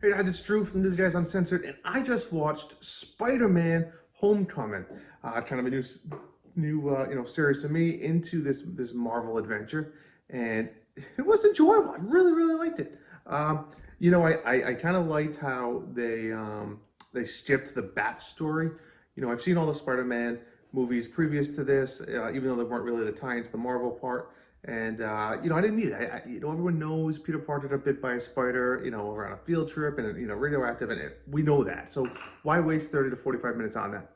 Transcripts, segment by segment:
Hey guys, it's Drew from These Guys Uncensored, and I just watched Spider-Man: Homecoming, kind of a new series to me into this Marvel adventure, and it was enjoyable. I really liked it. I kind of liked how they skipped the Bat story. I've seen all the Spider-Man movies previous to this, even though they weren't really the tie into the Marvel part. And, I didn't need it. Everyone knows Peter Parker got bit by a spider, around a field trip and, radioactive, and we know that. So why waste 30 to 45 minutes on that?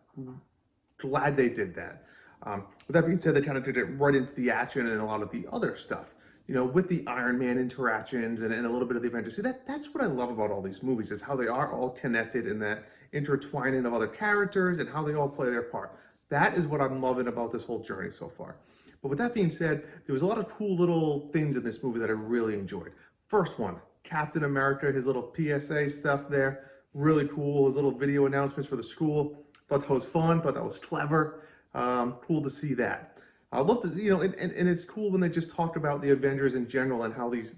Glad they did that. With that being said, they kind of did it right into the action and a lot of the other stuff, with the Iron Man interactions and a little bit of the Avengers. See, that's what I love about all these movies, is how they are all connected in that intertwining of other characters and how they all play their part. That is what I'm loving about this whole journey so far. But with that being said, there was a lot of cool little things in this movie that I really enjoyed. First one, Captain America, his little PSA stuff there, really cool. His little video announcements for the school, thought that was fun, thought that was clever. Cool to see that. I love to, and it's cool when they just talk about the Avengers in general and how these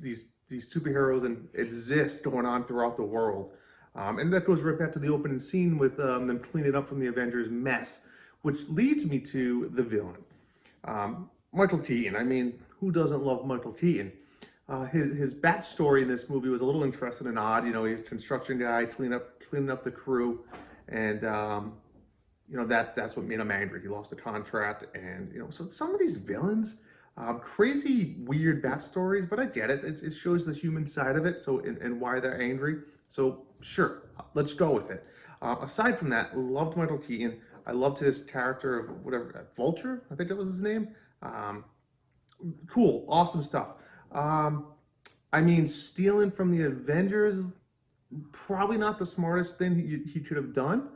superheroes exist going on throughout the world. And that goes right back to the opening scene with them cleaning up from the Avengers mess, which leads me to the villain. Michael Keaton. I mean, who doesn't love Michael Keaton? His bat story in this movie was a little interesting and odd. He's a construction guy, cleaning up the crew, and that's what made him angry. He lost a contract, and so some of these villains, crazy, weird bat stories, but I get it. It shows the human side of it, so and why they're angry. So sure, let's go with it. Aside from that, loved Michael Keaton. I loved his character of whatever, Vulture, I think that was his name. Cool, awesome stuff. I mean, stealing from the Avengers, probably not the smartest thing he could have done,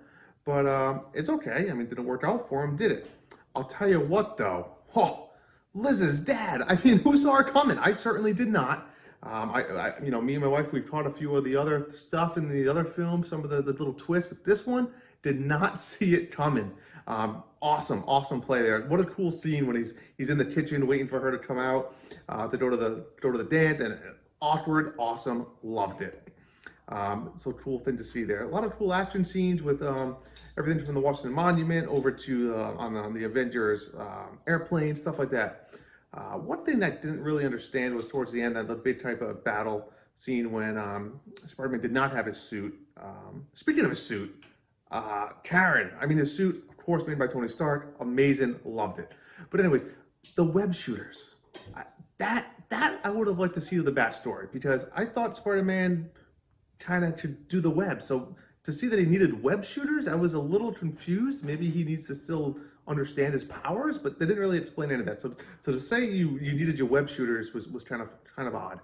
but it's okay. I mean, it didn't work out for him, did it? I'll tell you what, though. Oh, Liz's dad. I mean, who saw it coming? I certainly did not. Me and my wife, we've taught a few of the other stuff in the other films, some of the little twists, but this one did not see it coming. Awesome play there. What a cool scene when he's in the kitchen waiting for her to come out to go to the dance, and awkward, awesome, loved it. So cool thing to see there. A lot of cool action scenes with everything from the Washington Monument over to on the Avengers airplane, stuff like that. One thing I didn't really understand was towards the end, that the big type of battle scene when Spider-Man did not have his suit. Speaking of his suit, Karen, I mean, his suit, of course, made by Tony Stark, amazing, loved it. But anyways, the web shooters, that I would have liked to see the backstory, because I thought Spider-Man kind of should do the web. So to see that he needed web shooters, I was a little confused. Maybe he needs to still understand his powers, but they didn't really explain any of that. So to say you needed your web shooters was kind of odd.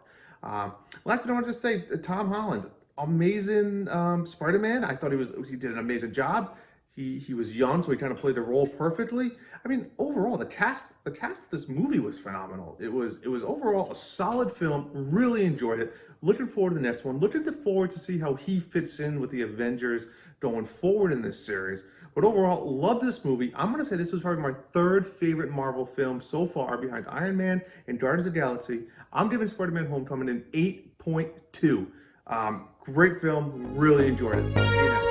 Last thing I want to just say, Tom Holland, amazing Spider-Man. I thought he did an amazing job. He was young, so he kind of played the role perfectly. I mean, overall, the cast of this movie was phenomenal. It was overall a solid film. Really enjoyed it. Looking forward to the next one. Looking forward to see how he fits in with the Avengers going forward in this series. But overall, love this movie. I'm going to say this was probably my third favorite Marvel film so far, behind Iron Man and Guardians of the Galaxy. I'm giving Spider-Man: Homecoming an 8.2. Great film. Really enjoyed it.